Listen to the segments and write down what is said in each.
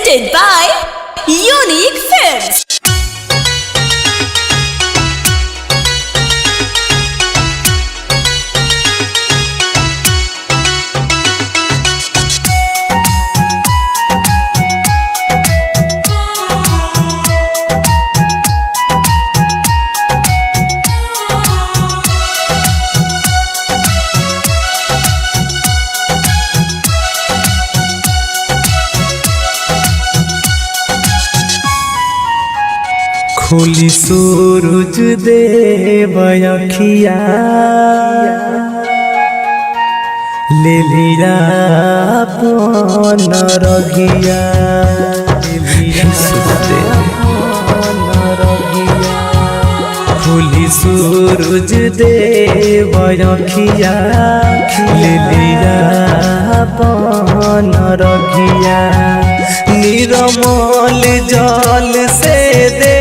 presented by Unique Films. खोली सूरज देव अखिया ले लिया अपन रघिया खोली सूरज देव अखिया ले लिया अपन रघिया निर्मल जल से दे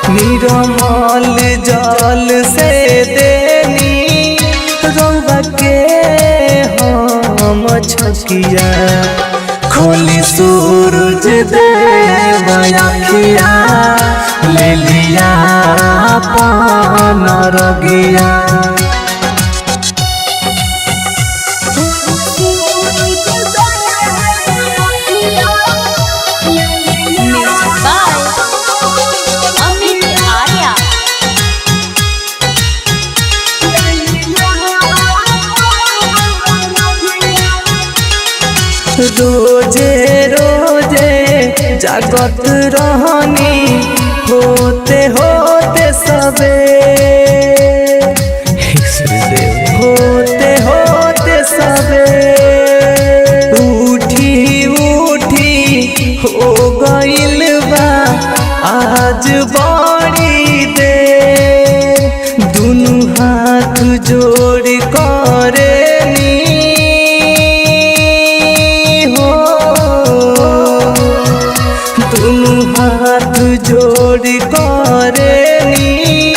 निर्मल जल से देनी रौबा के हम छकिया खोली सूरज देव अखिया ले लिया अपन रघिया रोजे रोजे जागत रहनी होते होते सबे होते होते सबे उठी उठी हो गइल बा आज बड़ी दे दुनु हाथ जोड़ करे हाथ जोड़ करेनी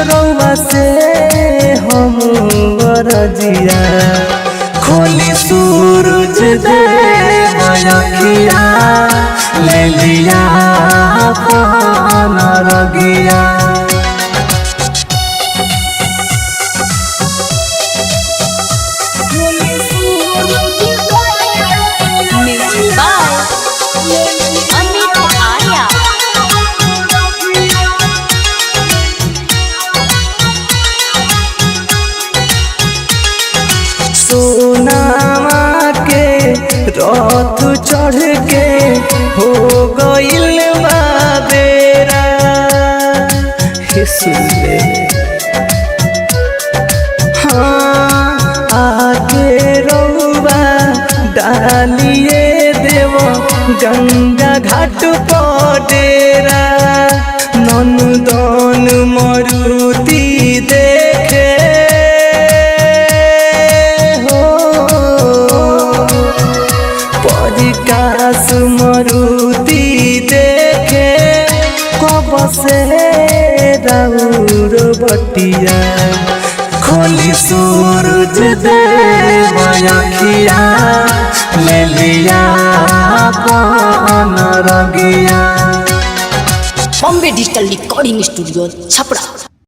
रौबा से हम बरजिया खोली सूरज देव अखिया ले लिया अपन रघिया सोनामा के रथ चढ़ के हो गइल बा बेरा हाँ आके रौबा डालिए देव गंगा घाट पर डेरा नंदन मारुति देखे परिकाश मारुति देखे कब से राउर बटिया खोली सूरज देव अखिया ले लिया अपन रघिया। Bombay digital recording studio Chhapra.